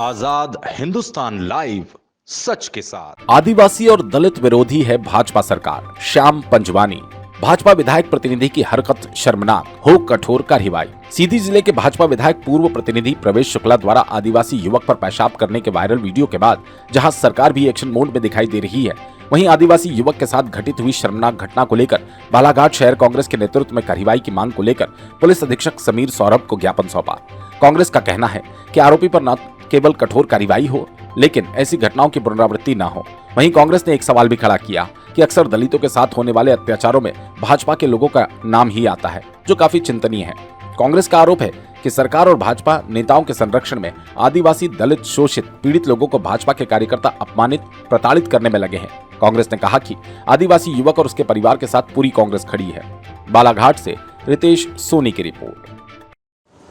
आजाद Hindustan live, सच के साथ। आदिवासी और दलित विरोधी है भाजपा सरकार। श्याम पंजवानी। भाजपा विधायक प्रतिनिधि की हरकत शर्मनाक, हो कठोर कार्रवाई। सीधी जिले के भाजपा विधायक पूर्व प्रतिनिधि प्रवेश शुक्ला द्वारा आदिवासी युवक पर पेशाब करने के वायरल वीडियो के बाद जहां सरकार भी एक्शन मोड में दिखाई दे रही है, वहीं आदिवासी युवक के साथ घटित हुई शर्मनाक घटना को लेकर बालाघाट शहर कांग्रेस के नेतृत्व में कार्रवाई की मांग को लेकर पुलिस अधीक्षक समीर सौरभ को ज्ञापन सौंपा। कांग्रेस का कहना है कि आरोपी पर न केवल कठोर कार्रवाई हो, लेकिन ऐसी घटनाओं की पुनरावृत्ति न हो। वहीं कांग्रेस ने एक सवाल भी खड़ा किया कि अक्सर दलितों के साथ होने वाले अत्याचारों में भाजपा के लोगों का नाम ही आता है, जो काफी चिंतनीय है। कांग्रेस का आरोप है कि सरकार और भाजपा नेताओं के संरक्षण में आदिवासी, दलित, शोषित, पीड़ित लोगों को भाजपा के कार्यकर्ता अपमानित, प्रताड़ित करने में लगे हैं। कांग्रेस ने कहा कि आदिवासी युवक और उसके परिवार के साथ पूरी कांग्रेस खड़ी है। बालाघाट से रितेश सोनी की रिपोर्ट।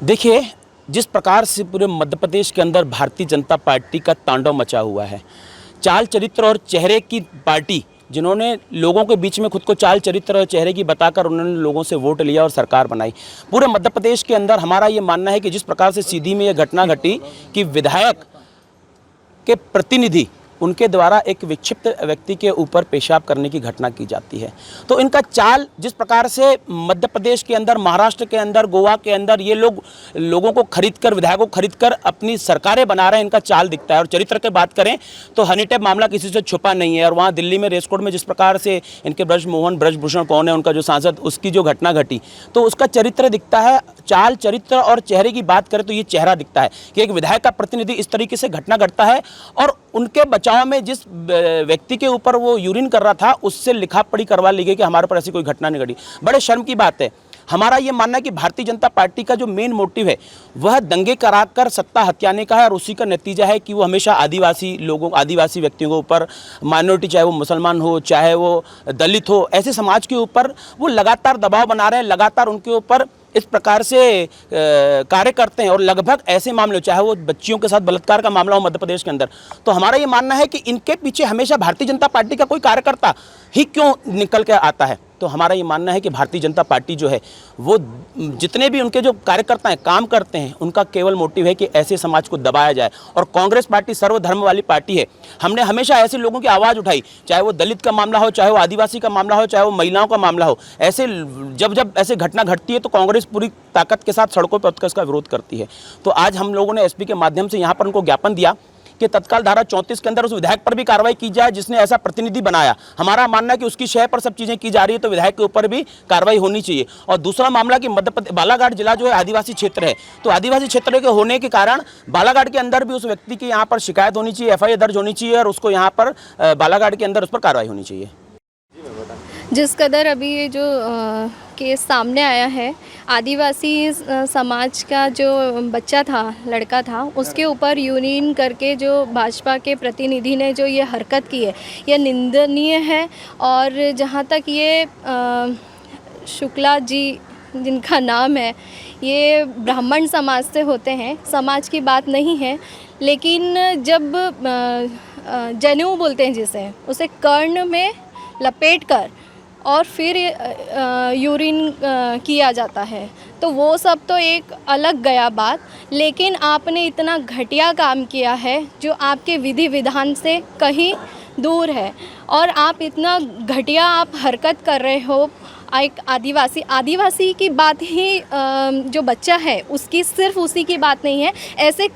देखिए, जिस प्रकार से पूरे मध्य प्रदेश के अंदर भारतीय जनता पार्टी का तांडव मचा हुआ है, चाल चरित्र और चेहरे की पार्टी, जिन्होंने लोगों के बीच में खुद को चाल चरित्र और चेहरे की बताकर उन्होंने लोगों से वोट लिया और सरकार बनाई। पूरे मध्य प्रदेश के अंदर हमारा ये मानना है कि जिस प्रकार से सीधी में ये घटना घटी कि विधायक के प्रतिनिधि उनके द्वारा एक विक्षिप्त व्यक्ति के ऊपर पेशाब करने की घटना की जाती है, तो इनका चाल जिस प्रकार से मध्य प्रदेश के अंदर, महाराष्ट्र के अंदर, गोवा के अंदर ये लोग लोगों को खरीदकर, विधायकों को खरीदकर अपनी सरकारें बना रहे हैं, इनका चाल दिखता है। और चरित्र की बात करें तो हनी टैप मामला किसी से छुपा नहीं है। और वहाँ दिल्ली में रेस कोर्ट में जिस प्रकार से इनके ब्रजभूषण कौन है, उनका जो सांसद, उसकी जो घटना घटी, तो उसका चरित्र दिखता है। चाल चरित्र और चेहरे की बात करें तो ये चेहरा दिखता है कि एक विधायक का प्रतिनिधि इस तरीके से घटना घटता है और उनके बचाव में जिस व्यक्ति के ऊपर वो यूरिन कर रहा था उससे लिखा पढ़ी करवा ली गई कि हमारे पर ऐसी कोई घटना नहीं घटी। बड़े शर्म की बात है। हमारा ये मानना है कि भारतीय जनता पार्टी का जो मेन मोटिव है वह दंगे कराकर सत्ता हथियाने का है, और उसी का नतीजा है कि वो हमेशा आदिवासी लोगों, आदिवासी व्यक्तियों के ऊपर, माइनॉरिटी, चाहे वो मुसलमान हो, चाहे वो दलित हो, ऐसे समाज के ऊपर वो लगातार दबाव बना रहे हैं, लगातार उनके ऊपर इस प्रकार से कार्य करते हैं। और लगभग ऐसे मामले, चाहे वो बच्चियों के साथ बलात्कार का मामला हो मध्य प्रदेश के अंदर, तो हमारा ये मानना है कि इनके पीछे हमेशा भारतीय जनता पार्टी का कोई कार्यकर्ता ही क्यों निकल कर आता है। तो हमारा ये मानना है कि भारतीय जनता पार्टी जो है वो जितने भी उनके जो कार्यकर्ता हैं, काम करते हैं, उनका केवल मोटिव है कि ऐसे समाज को दबाया जाए। और कांग्रेस पार्टी सर्वधर्म वाली पार्टी है। हमने हमेशा ऐसे लोगों की आवाज़ उठाई, चाहे वो दलित का मामला हो, चाहे वो आदिवासी का मामला हो, चाहे वो महिलाओं का मामला हो। ऐसे जब ऐसे घटना घटती है तो कांग्रेस पूरी ताकत के साथ सड़कों पर उतरकर इसका विरोध करती है। तो आज हम लोगों ने एसपी के माध्यम से यहाँ पर उनको ज्ञापन दिया कि तत्काल धारा 34 के अंदर उस विधायक पर भी कार्रवाई की जाए जिसने ऐसा प्रतिनिधि बनाया। हमारा मानना है कि उसकी शय पर सब चीजें की जा रही है, तो विधायक के ऊपर भी कार्रवाई होनी चाहिए। और दूसरा मामला कि मध्य प्रदेश बालाघाट जिला जो है आदिवासी क्षेत्र है, तो आदिवासी क्षेत्र के होने के कारण बालाघाट के अंदर भी उस व्यक्ति की यहाँ पर शिकायत होनी चाहिए, FIR दर्ज होनी चाहिए और उसको यहाँ पर बालाघाट के अंदर उस पर कार्रवाई होनी चाहिए। जिस कदर अभी ये जो केस सामने आया है, आदिवासी समाज का जो बच्चा था, लड़का था, उसके ऊपर यूरिन करके जो भाजपा के प्रतिनिधि ने जो ये हरकत की है, यह निंदनीय है। और जहाँ तक ये शुक्ला जी जिनका नाम है, ये ब्राह्मण समाज से होते हैं, समाज की बात नहीं है, लेकिन जब जनेऊ बोलते हैं जिसे, उसे कर्ण में लपेट कर और फिर यूरिन किया जाता है, तो वो सब तो एक अलग गया बात। लेकिन आपने इतना घटिया काम किया है जो आपके विधि विधान से कहीं दूर है, और आप इतना घटिया आप हरकत कर रहे हो। एक आदिवासी की बात ही, जो बच्चा है उसकी, सिर्फ उसी की बात नहीं है, ऐसे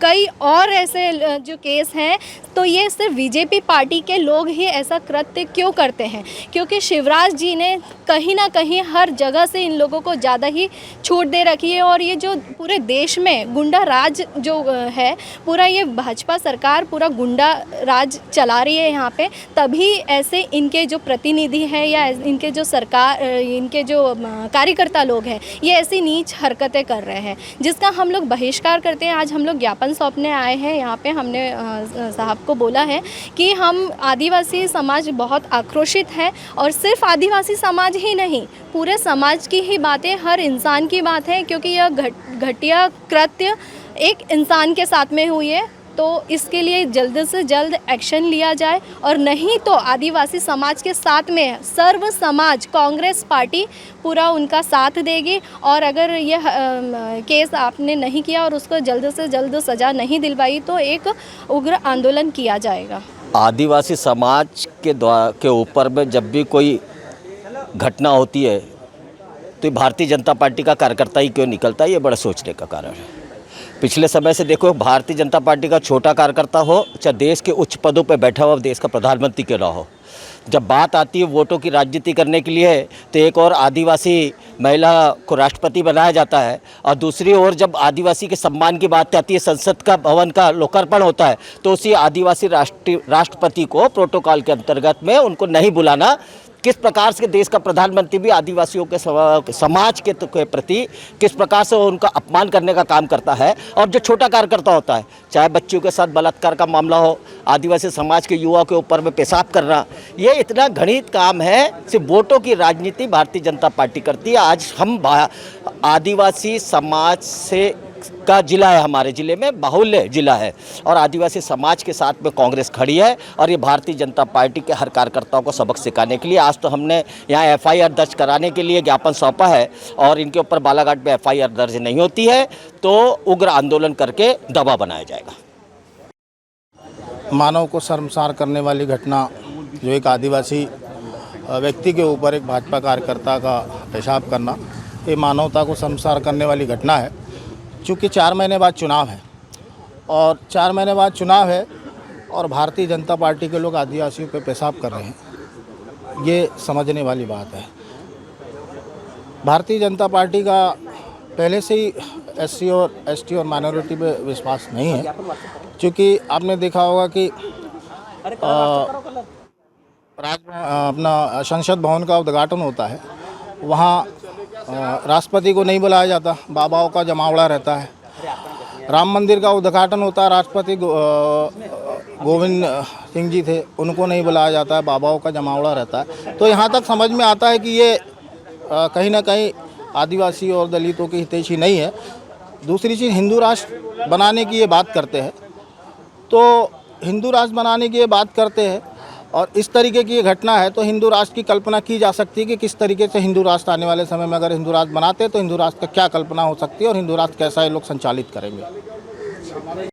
कई और ऐसे जो केस हैं, तो ये सिर्फ बीजेपी पार्टी के लोग ही ऐसा कृत्य क्यों करते हैं? क्योंकि शिवराज जी ने कहीं ना कहीं हर जगह से इन लोगों को ज़्यादा ही छूट दे रखी है। और ये जो पूरे देश में गुंडा राज जो है, पूरा ये भाजपा सरकार पूरा गुंडा राज चला रही है यहाँ पे, तभी ऐसे इनके जो प्रतिनिधि हैं या इनके जो सरकार, इनके जो कार्यकर्ता लोग हैं, ये ऐसी नीच हरकतें कर रहे हैं, जिसका हम लोग बहिष्कार करते हैं। आज हम लोग ज्ञापन सौंपने आए हैं यहाँ पे। हमने साहब को बोला है कि हम आदिवासी समाज बहुत आक्रोशित है, और सिर्फ आदिवासी समाज ही नहीं, पूरे समाज की ही बातें, हर इंसान की बात है, क्योंकि यह घटिया कृत्य एक इंसान के साथ में हुई है, तो इसके लिए जल्द से जल्द एक्शन लिया जाए, और नहीं तो आदिवासी समाज के साथ में सर्व समाज कांग्रेस पार्टी पूरा उनका साथ देगी। और अगर यह केस आपने नहीं किया और उसको जल्द से जल्द सज़ा नहीं दिलवाई तो एक उग्र आंदोलन किया जाएगा। आदिवासी समाज के ऊपर में जब भी कोई घटना होती है तो भारतीय जनता पार्टी का कार्यकर्ता ही क्यों निकलता है, ये बड़ा सोचने का कारण है। पिछले समय से देखो, भारतीय जनता पार्टी का छोटा कार्यकर्ता हो चाहे देश के उच्च पदों पर बैठा हुआ देश का प्रधानमंत्री क्यों ना हो, जब बात आती है वोटों की राजनीति करने के लिए तो एक और आदिवासी महिला को राष्ट्रपति बनाया जाता है, और दूसरी ओर जब आदिवासी के सम्मान की बात आती है, संसद का भवन का लोकार्पण होता है, तो उसी आदिवासी राष्ट्रपति को प्रोटोकॉल के अंतर्गत में उनको नहीं बुलाना, किस प्रकार से देश का प्रधानमंत्री भी आदिवासियों के समाज के प्रति किस प्रकार से उनका अपमान करने का काम करता है। और जो छोटा कार्यकर्ता होता है, चाहे बच्चियों के साथ बलात्कार का मामला हो, आदिवासी समाज के युवा के ऊपर में पेशाब करना, ये इतना घृणित काम है। सिर्फ वोटों की राजनीति भारतीय जनता पार्टी करती है। आज हम आदिवासी समाज से का जिला है, हमारे ज़िले में बाहुल्य जिला है, और आदिवासी समाज के साथ में कांग्रेस खड़ी है, और ये भारतीय जनता पार्टी के हर कार्यकर्ताओं को सबक सिखाने के लिए आज तो हमने यहाँ एफआईआर दर्ज कराने के लिए ज्ञापन सौंपा है, और इनके ऊपर बालाघाट में एफआईआर दर्ज नहीं होती है तो उग्र आंदोलन करके दबाव बनाया जाएगा। मानव को शर्मसार करने वाली घटना जो एक आदिवासी व्यक्ति के ऊपर एक भाजपा कार्यकर्ता का पेशाब करना, ये मानवता को शर्मसार करने वाली घटना है। चूँकि 4 महीने बाद चुनाव है, और 4 महीने बाद चुनाव है और भारतीय जनता पार्टी के लोग आदिवासियों पे पेशाब कर रहे हैं, ये समझने वाली बात है। भारतीय जनता पार्टी का पहले से ही एससी और एसटी और माइनॉरिटी पे विश्वास नहीं है, क्योंकि आपने देखा होगा कि अपना संसद भवन का उद्घाटन होता है, वहाँ राष्ट्रपति को नहीं बुलाया जाता, बाबाओं का जमावड़ा रहता है। राम मंदिर का उद्घाटन होता है, राष्ट्रपति गोविंद सिंह जी थे, उनको नहीं बुलाया जाता है, बाबाओं का जमावड़ा रहता है। तो यहाँ तक समझ में आता है कि ये कहीं ना कहीं आदिवासी और दलितों की हितैषी नहीं है। दूसरी चीज़, हिंदू राष्ट्र बनाने की ये बात करते हैं, तो हिंदू राष्ट्र बनाने की ये बात करते हैं और इस तरीके की ये घटना है, तो हिंदू राष्ट्र की कल्पना की जा सकती है कि किस तरीके से हिंदू राष्ट्र आने वाले समय में अगर हिंदू राष्ट्र बनाते हैं तो हिंदू राष्ट्र का क्या कल्पना हो सकती है और हिंदू राष्ट्र कैसा ये लोग संचालित करेंगे।